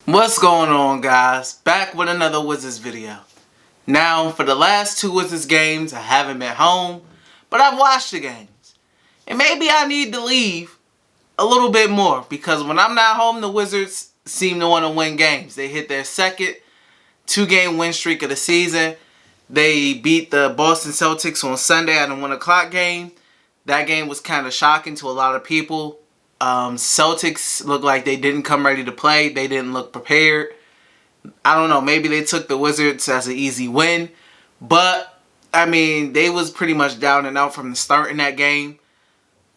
What's going on, guys? Back with another Wizards video. Now, for the last two Wizards games, I haven't been home, but I've watched the games. And maybe I need to leave a little bit more, because when I'm not home, the Wizards seem to want to win games. They hit their second two-game win streak of the season. They beat the Boston Celtics on Sunday at a 1 o'clock game. That game was kind of shocking to a lot of people. Celtics looked like they didn't come ready to play. They didn't look prepared. I don't know. Maybe they took the Wizards as an easy win. But, I mean, they was pretty much down and out from the start in that game.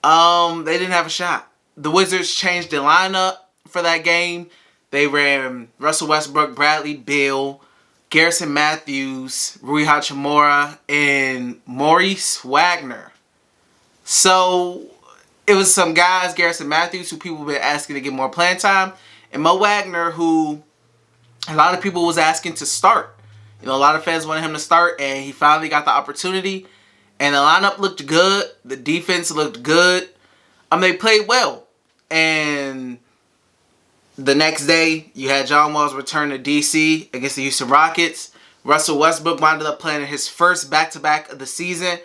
They didn't have a shot. The Wizards changed the lineup for that game. They ran Russell Westbrook, Bradley Beal, Garrison Matthews, Rui Hachimura, and Maurice Wagner. So it was some guys, Garrison Matthews, who people have been asking to get more playing time, and Mo Wagner, who a lot of people was asking to start. You know, a lot of fans wanted him to start, and he finally got the opportunity. And the lineup looked good. The defense looked good. They played well. And the next day, you had John Wall's return to DC against the Houston Rockets. Russell Westbrook wound up playing his first back-to-back of the season.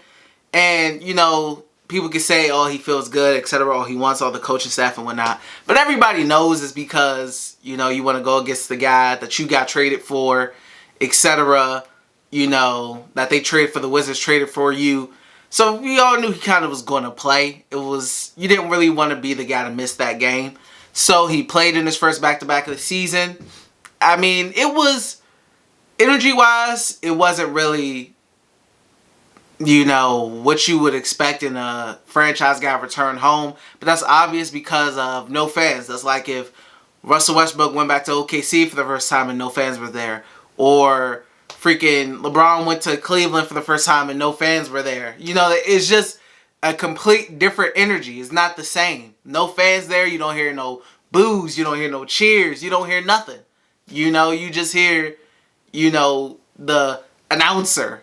And, you know, people can say, oh, he feels good, etc. Oh, he wants all the coaching staff and whatnot. But everybody knows it's because, you know, you want to go against the guy that you got traded for, etc. You know, that they traded for the Wizards, traded for you. So we all knew he kind of was going to play. You didn't really want to be the guy to miss that game. So he played in his first back-to-back of the season. I mean, it was, energy-wise, it wasn't really, you know, what you would expect in a franchise guy return home. But that's obvious because of no fans. That's like if Russell Westbrook went back to OKC for the first time and no fans were there. Or freaking LeBron went to Cleveland for the first time and no fans were there. You know, it's just a complete different energy. It's not the same. No fans there. You don't hear no boos. You don't hear no cheers. You don't hear nothing. You know, you just hear, you know, the announcer.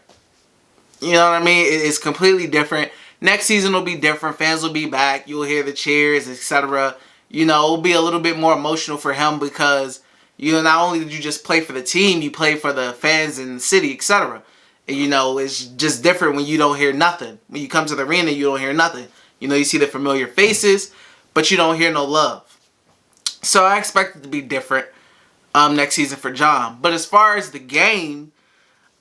You know what I mean? It's completely different. Next season will be different. Fans will be back. You'll hear the cheers, etc. You know, it'll be a little bit more emotional for him because, you know, not only did you just play for the team, you play for the fans in the city, etc. And, you know, it's just different when you don't hear nothing. When you come to the arena, you don't hear nothing. You know, you see the familiar faces, but you don't hear no love. So I expect it to be different next season for John. But as far as the game,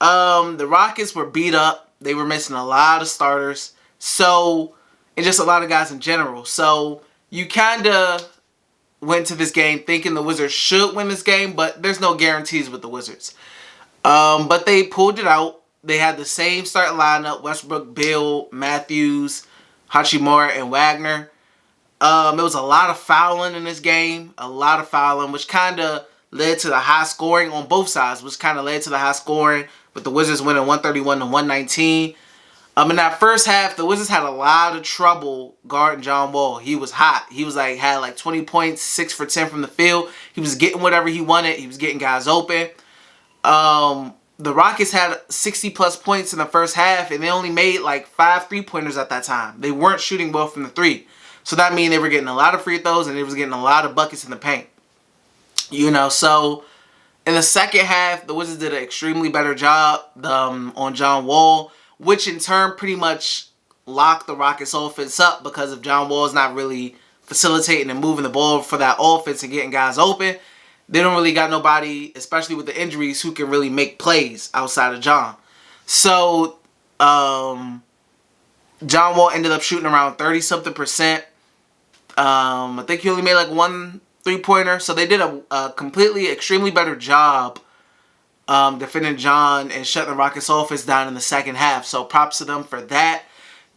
the Rockets were beat up. They were missing a lot of starters. So, and just a lot of guys in general. So, you kind of went to this game thinking the Wizards should win this game, but there's no guarantees with the Wizards. But they pulled it out. They had the same starting lineup: Westbrook, Beal, Matthews, Hachimura, and Wagner. It was a lot of fouling in this game. A lot of fouling, which kind of led to the high scoring on both sides, which kind of led to the high scoring, with the Wizards winning 131-119. In that first half, the Wizards had a lot of trouble guarding John Wall. He was hot. He was had like 20 points, 6 for 10 from the field. He was getting whatever he wanted. He was getting guys open. The Rockets had 60-plus points in the first half, and they only made like 5 3-pointers at that time. They weren't shooting well from the three. So that means they were getting a lot of free throws, and they was getting a lot of buckets in the paint. You know, so in the second half, the Wizards did an extremely better job on John Wall, which in turn pretty much locked the Rockets' offense up because if John Wall's not really facilitating and moving the ball for that offense and getting guys open, they don't really got nobody, especially with the injuries, who can really make plays outside of John. So, John Wall ended up shooting around 30-something%. I think he only made like 1 3-pointer. So they did a completely, extremely better job defending John and shutting the Rockets' offense down in the second half. So props to them for that.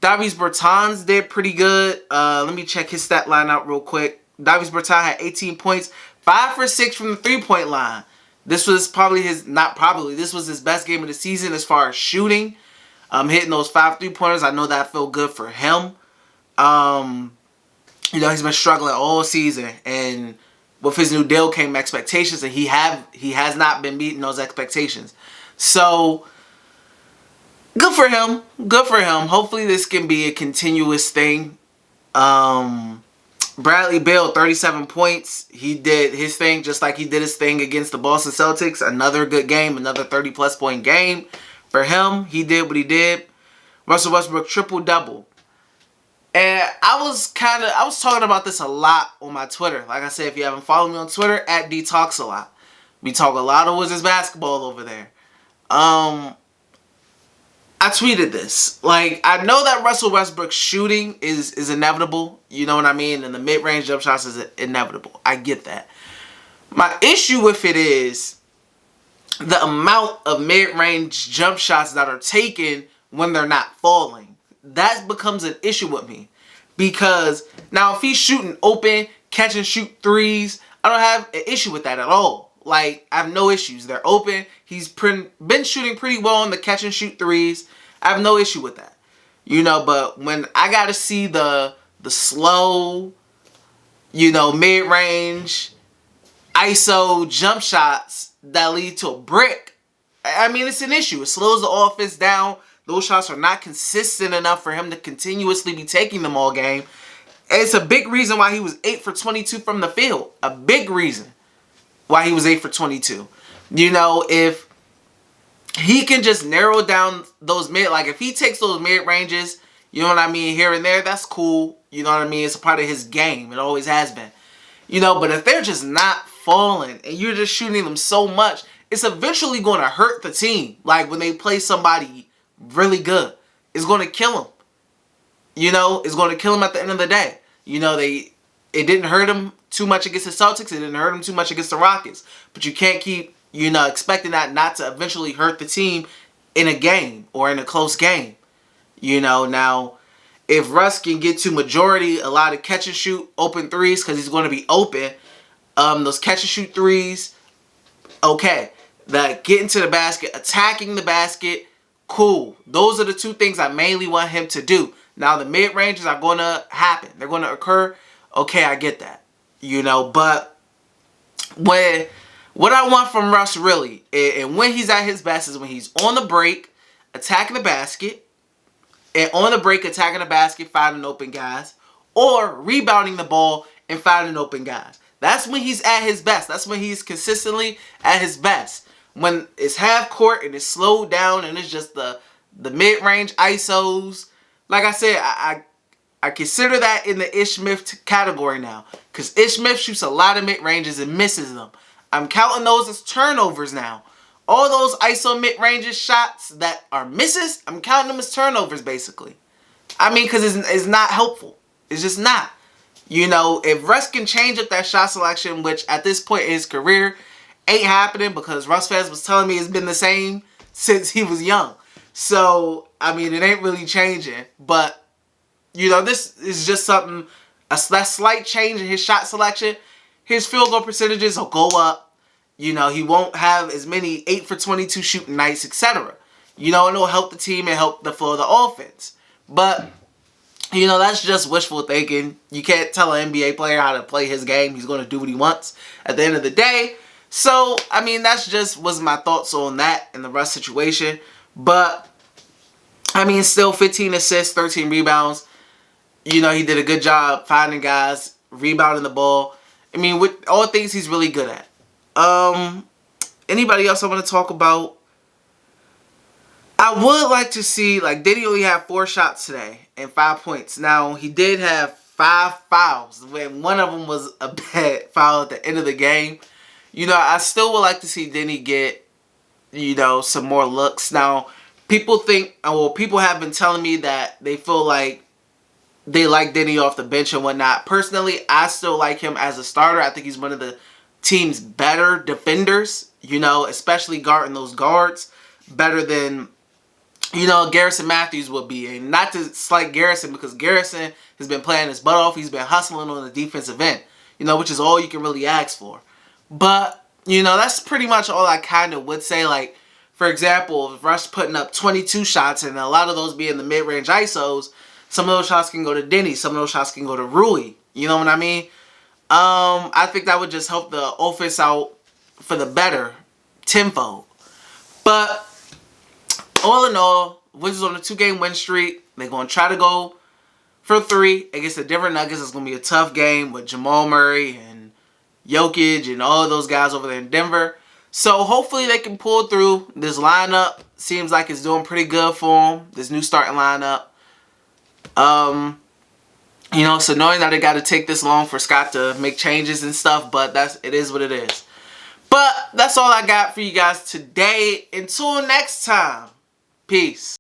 Davis Bertans did pretty good. Let me check his stat line out real quick. Davis Bertans had 18 points, 5 for 6 from the 3-point line. This was probably this was his best game of the season as far as shooting. Hitting those 5 3-pointers. I know that felt good for him. You know, he's been struggling all season, and with his new deal came expectations, and he has not been meeting those expectations. So, good for him. Good for him. Hopefully this can be a continuous thing. Bradley Beal, 37 points. He did his thing just like he did his thing against the Boston Celtics. Another good game, another 30-plus point game for him. He did what he did. Russell Westbrook, triple-double. And I was talking about this a lot on my Twitter. Like I said, if you haven't followed me on Twitter, @DTalksALot. We talk a lot of Wizards basketball over there. I tweeted this. Like, I know that Russell Westbrook's shooting is inevitable. You know what I mean? And the mid-range jump shots is inevitable. I get that. My issue with it is the amount of mid-range jump shots that are taken when they're not falling. That becomes an issue with me. Because now if he's shooting open, catch and shoot threes, I don't have an issue with that at all. Like, I have no issues. They're open. He's been shooting pretty well on the catch and shoot threes. I have no issue with that. You know, but when I got to see the slow, you know, mid-range, ISO jump shots that lead to a brick, I mean, it's an issue. It slows the offense down. Those shots are not consistent enough for him to continuously be taking them all game. And it's a big reason why he was 8 for 22 from the field. A big reason why he was 8 for 22. You know, if he can just narrow down those like if he takes those mid ranges, you know what I mean, here and there, that's cool. You know what I mean? It's a part of his game. It always has been. You know, but if they're just not falling and you're just shooting them so much, it's eventually going to hurt the team. Like when they play somebody really good, it's going to kill them. You know, it's going to kill them at the end of the day. You know, it didn't hurt them too much against the Celtics. It didn't hurt them too much against the Rockets. But you can't keep, you know, expecting that not to eventually hurt the team in a game or in a close game. You know, now, if Russ can get to majority, a lot of catch and shoot open threes because he's going to be open, those catch and shoot threes, okay. That getting to the basket, attacking the basket, cool. Those are the two things I mainly want him to do. Now, the mid-ranges are going to happen. They're going to occur. Okay, I get that. You know, but what I want from Russ really, and when he's at his best, is when he's on the break, attacking the basket, and on the break, attacking the basket, finding open guys, or rebounding the ball and finding open guys. That's when he's at his best. That's when he's consistently at his best. When it's half court and it's slowed down and it's just the mid-range ISOs. Like I said, I consider that in the Ish Smith category now. Because Ish Smith shoots a lot of mid-ranges and misses them. I'm counting those as turnovers now. All those ISO mid-ranges shots that are misses, I'm counting them as turnovers basically. I mean, because it's not helpful. It's just not. You know, if Russ can change up that shot selection, which at this point in his career ain't happening because Russ fans was telling me it's been the same since he was young. So, I mean, it ain't really changing. But, you know, this is just something, that slight change in his shot selection. His field goal percentages will go up. You know, he won't have as many 8 for 22 shooting nights, etc. You know, and it'll help the team and help the flow of the offense. But, you know, that's just wishful thinking. You can't tell an NBA player how to play his game. He's going to do what he wants at the end of the day. So, I mean, that's just was my thoughts on that and the Russ situation. But, I mean, still 15 assists, 13 rebounds. You know, he did a good job finding guys, rebounding the ball. I mean, with all things he's really good at. Anybody else I want to talk about? I would like to see, like, did he only have 4 shots today and 5 points? Now, he did have 5 fouls, when one of them was a bad foul at the end of the game. You know, I still would like to see Denny get, you know, some more looks. Now, people have been telling me that they feel like they like Denny off the bench and whatnot. Personally, I still like him as a starter. I think he's one of the team's better defenders, you know, especially guarding those guards, better than, you know, Garrison Matthews would be. And not to slight Garrison, because Garrison has been playing his butt off. He's been hustling on the defensive end, you know, which is all you can really ask for. But, you know, that's pretty much all I kind of would say. Like, for example, if Russ putting up 22 shots and a lot of those being the mid-range ISOs, some of those shots can go to Denny. Some of those shots can go to Rui. You know what I mean? I think that would just help the offense out for the better tenfold. But all in all, Wizards on a 2-game win streak. They're going to try to go for 3 against the Denver Nuggets. It's going to be a tough game with Jamal Murray and Jokic and all of those guys over there in Denver. So hopefully they can pull through. This lineup seems like it's doing pretty good for them. This new starting lineup. You know, it's annoying that it got to take this long for Scott to make changes and stuff, but it is what it is. But that's all I got for you guys today. Until next time, peace.